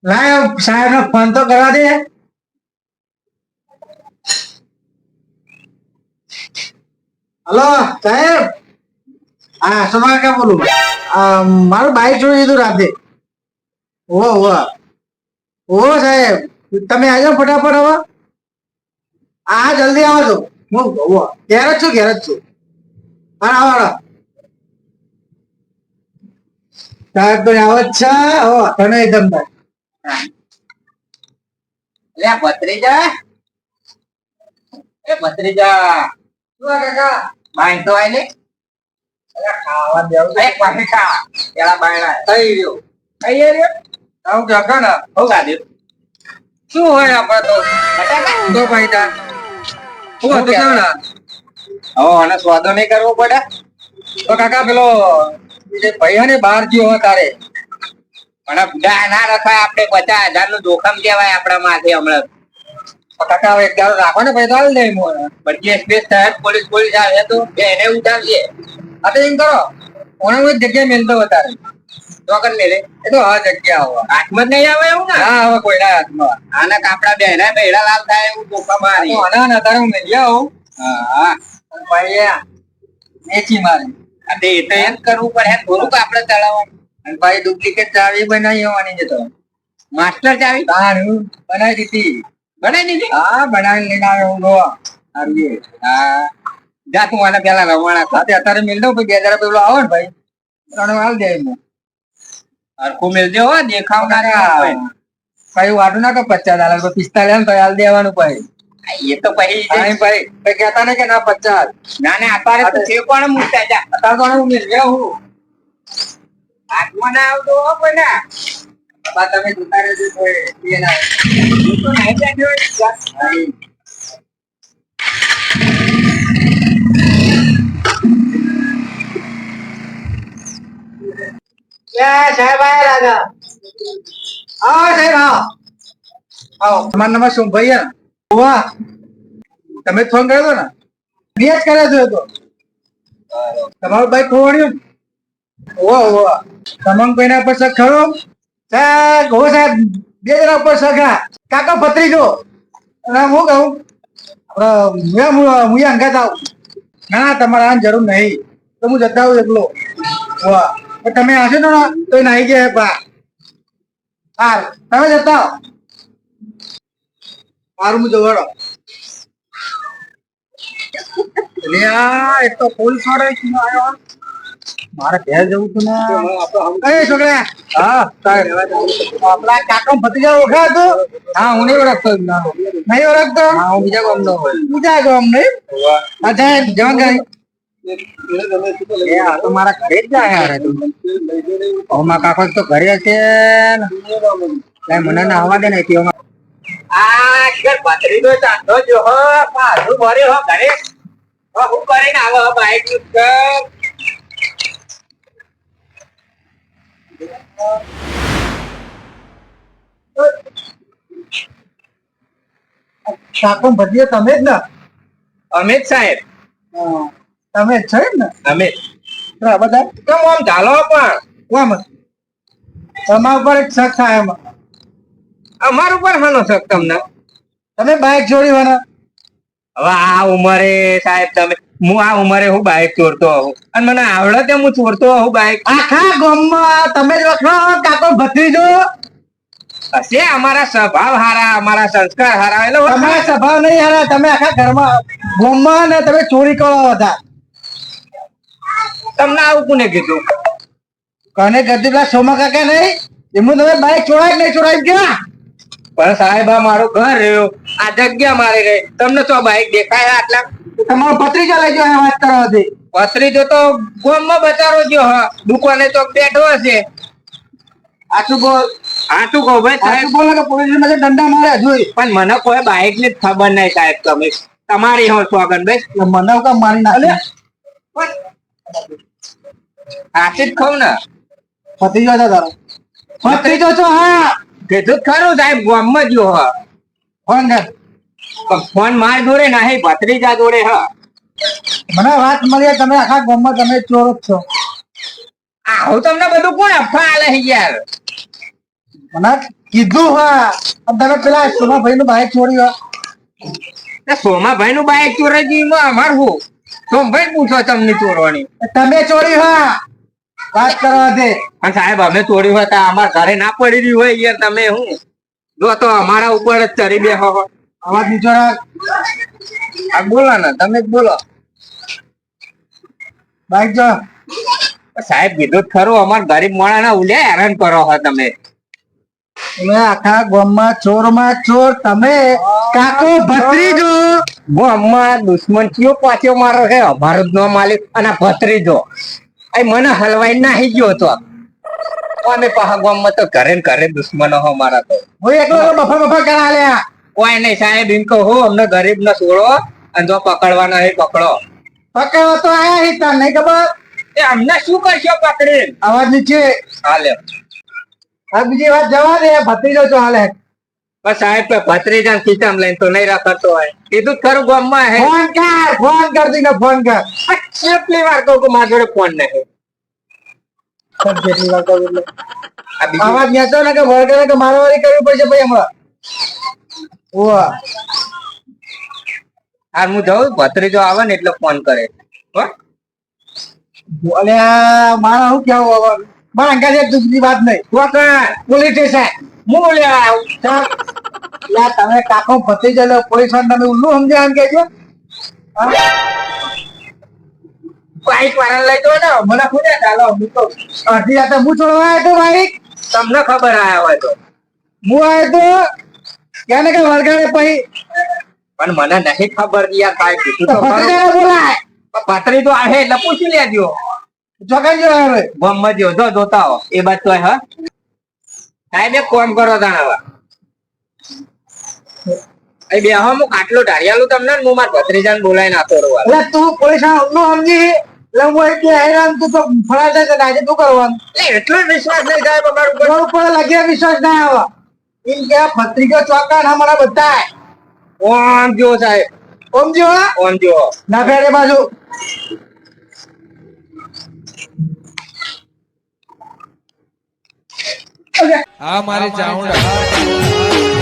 લાય સાહેબ નો ફોન તો કરવા દે. હલો સાહેબ. હા સમાર કા બોલું. મારું બાઈક ચોરી દીધું રાતે. ઓ સાહેબ તમે આવી જાઓ ફટાફટ હવે. હા જલ્દી આવો છો. હું ઘેર જ છું. હા આવો. સાહેબ તો આવો જ છે. તને એકદમ લે ભત્રીજા એ ભત્રીજા શું કાકા બાઈન તો આઈ લે ખાવા દેવું એક પાછી ખા પેલા બાયણા થઈ રહ્યો. કઈ રહ્યો આવું કાકા ને બહુ ગાધ્યું શું હોય આપડે તો બટાકા તો ભાઈ તા હું હતો કેમ ના હવે આને સ્વાદો નહીં કરવો પડે તો કાકા પેલો જે ભાઈ ને બહાર ગયો તારે પણ બુઢા ના રખાય આપણે 50,000 નું જોખમ કહેવાય આપણા માથે હમણાં તો કાકા હવે એક દાડો રાખો ને પૈસા આલી દે મોને બધી સ્પેસ થાય પોલીસ આવે તો બે એને ઉઠાવજે આ તો એમ કરો ઓને હું એક જગ્યાએ મેલતો વધારે ચોકન મેલે એ તો આ જગ્યા આવો હાથમાં જ નહીં આવે એવું ને હા હવે કોઈના હાથમાં આના કાપડા બે એના બેડા લાલ થાય એવું જોખમ મારી આના અત્યારે હું મેલી આવું હા ભાઈ વેચી મારી આ તે એ તો એમ કરવું પડે થોડુંક આપણે ચલાવવાનું અને ભાઈ ડુપ્લિકેટ ચાવી બનાવી આવવાની છે તો માસ્ટર ચાવી બનાવી દીધી બનાવી દીધી હા બનાવી લઈને આવ્યો હું ગોવા આવીએ હા જા તું આને પેલા રવાણા કર સાથે અત્યારે મેલ દઉં પછી 2000 પેલો આવો ને ભાઈ ત્રણ હાલ દે એમ હરખું મેલજો હો દેખાવ ના હોય ભાઈ વાટું ના કે 50,000 તો 45 તો હાલ દેવાનું ભાઈ એ તો પછી ભાઈ કહેતા ને કે ના 50 ના ના અત્યારે તો છે કોણ મૂકતા જા અત્યારે તો હું મેલ ગયા હું હાથમાં ના આવતો હો કોઈ ના બા તમે જોતા રહેજો કોઈ એ ના હું તો નહીં બેઠો સાહેબ આયા રાજા આવો સાહેબ આવો તમારો નંબર શું ભાઈ વાહ તમે ફોન કર્યો હતો ને મેં જ કર્યો હતો તો તમારું બાઈક ખોવાડ્યું ઓવા તમામ કોઈના પર શક ખરો સાહેબ હો સાહેબ બે જણા પર શક કાકા ભત્રીજો અને હું કહું હું અંગાત આવું ના ના તમારે આની જરૂર નહીં તો હું જતા આવું એકલો વાહ તમે હશો ને તો નાઈ ગયા બા હા તમે જતા આવો મારું હું જવાડો એક તો પોલીસ વાળો આવ્યો મારે ઘેર જવું છું ને એ છોકરા હા આપડા કાકા ભત્રીજા ઓળખા હતો હા હું નહીં ઓળખતો નહીં ઓળખતો હા હું બીજા ગામ નો નહીં અચ્છા જવાન ગાડી આ તો મારા ઘરે જ જાય યાર મારા કાકો તો ઘરે છે ને મને ના આવવા દે ને આ શિખર પથરી નો ચાંદો જો હો પાછું ભરે હો ઘરે હું કરીને આવો બાઈક નું કાકો ભત્રીજા તમે જ ને અમિત સાહેબ તમે જ છો ને અમિત બધા કેમ આમ ચાલો પણ કોમ તમારા ઉપર એક શક થાય એમાં અમાર ઉપર હાનો શક તમને તમે બાઈક ચોરી વાળા હવે આ ઉંમરે સાહેબ તમે હું આ ઉંમરે હું બાઈક ચોરતો હોઉં અને મને આવડે તેમ હું ચોરતો હોઉં બાઈક આખા ગામમાં તમે જ વખરો કાકો ભત્રીજો હશે અમારા સ્વભાવ હારા અમારા સંસ્કાર હારા એટલે તમારા સ્વભાવ નહીં હારા તમે આખા ઘરમાં ગામમાં ને તમે ચોરી કરો હતા તમને આવું કોને કીધું કને કરતી પેલા સોમા કાકા નહીં એમનું તમે બાઈક ચોરાય નહીં ચોરાય ક્યાં પણ સાહેબ આ મારું ઘર રહ્યું આ જગ્યા મારી ગઈ તમને તો બાઈક દેખાય આટલા તમારો ભત્રીજો લઈ ગયો વાત કરવા હતી પથરીજો તો ગામમાં બચારો ગયો હા દુકાને તો બેઠો હશે આટલું બોલ આટલું કહું ભાઈ સાહેબ આટલું બોલ કે પોલીસ માં દંડા મારે જોઈ પણ મને કોઈ બાઈક ની જ ખબર નહીં સાહેબ તમે તમારી હો સ્વાગન ભાઈ મને કામ મારી નાખે સાચી જ કહું ને ભત્રીજો છે તારો ભત્રીજો છો હા કીધું જ ખરું સાહેબ ગામમાં જ ગયો હા ફોન કર પણ ફોન માર જોડે નહીં ભત્રીજા જોડે હા મને વાત મળી તમે આખા ગામમાં તમે ચોર જ છો આવું તમને બધું કોણ અફવા આલે છે યાર મને કીધું હા અને તમે પેલા સોમાભાઈ નું બાઈક છોડ્યું સોમાભાઈ નું બાઈક ચોરાઈ ગયું અમાર શું સોમભાઈ પૂછો તમને ચોરવાની તમે ચોર્યું હા વાત કરવા દે. અને સાહેબ અમે ચોર્યું હતા અમારા ઘરે ના પડી રહ્યું હોય યાર તમે હું જો તો અમારા ઉપર જ ચડી બેહો અવાજ નીચો રાખ. બોલો ને તમે જ બોલો બાઈક જો સાહેબ કીધું ખરું અમાર ગરીબ મોણા ના ઉલ્યા હેરાન કરો છો તમે તમે આખા ગામમાં ચોરમાં ચોર તમે કાકો ભત્રીજો ગામમાં દુશ્મન કયો પાછો મારો છે અમારો જ નો માલિક અને ભત્રીજો એ મને હલવાઈ નાહી ગયો હતો અમે પાછા ગામમાં તો ઘરે ને ઘરે દુશ્મનો હો મારા તો હું એકલો બફા બફા કરા લ્યા. કોઈ નહીં સાહેબ એમ કહો અમને ગરીબ ને છોડો અને જો પકડવાના હોય પકડો પકડો તો આયા હી તને નહીં ખબર. એ અમને શું કરશો પકડી અવાજ નીચે. હાલે હવે બીજી વાત જવા દે ભત્રીજો છો હાલે. બસ સાહેબ ભત્રીજા ખીચામ લઈને તો નહીં રાખતો હોય કીધું જ ખરું ગામમાં હે ફોન કર દીને ફોન કર. કેટલી વાર કહું કે મારા જોડે ફોન નહીં જેટલી વાર કહું એટલે. આ બીજું આવાજ નેચો ને કે વળગે કે મારાવારી કરવી પડશે ભાઈ હમણાં. ઓવા હાર હું જાઉં ભત્રીજો આવે ને એટલે ફોન કરે હો અલ્યા મારા શું કેવું હવે મારા અંગાજ એક દૂસરી વાત નહીં. પોલીસ સ્ટેશન હું લેવા આવું ચાલ. લા તમે કાકો ભત્રીજો લો પોલીસ વાળા તમે ઉલ્લુ સમજ્યા એમ કેજો. બાઈક વાળા લઈ દો ને મને ખુદે ચાલો હું તો અડધી રાતે હું છોડવા આવ્યો તો બાઈક. તમને ખબર આયા હોય તો હું આવ્યો તો ક્યાં ને કે વળગાડે પછી પણ મને નહીં ખબર યાર કાંઈ કીધું તો ખરું. ભત્રીજાને બોલાય. ભત્રી તો આવે એટલે પૂછી લેજો ચોકાઈ જો હવે. ગામમાં જો જોતા હો એ બાદ તો હા સાહેબ એક કામ કરો તાણ હવે એ બે હું આટલું ઢાળિયાલું તમને ને હું મારા ભત્રીજાને બોલાવીને આપો રહું એટલે તું પોલીસ વાળા ઉલ્લુ સમજી એટલે હું એટલે હેરાન તું તો ફળા જાય તો આજે તું કરવાનું. એટલો જ વિશ્વાસ નહીં સાહેબ અમારું ઉપર ઘર ઉપર લાગ્યા વિશ્વાસ ના આવે. એમ કે આ ભત્રીજો ચોકા ના મારા બધા ઓમ જો સાહેબ ઓમ જો ઓમ જો ના ફેરે બાજુ આ મારી ચાઉંડા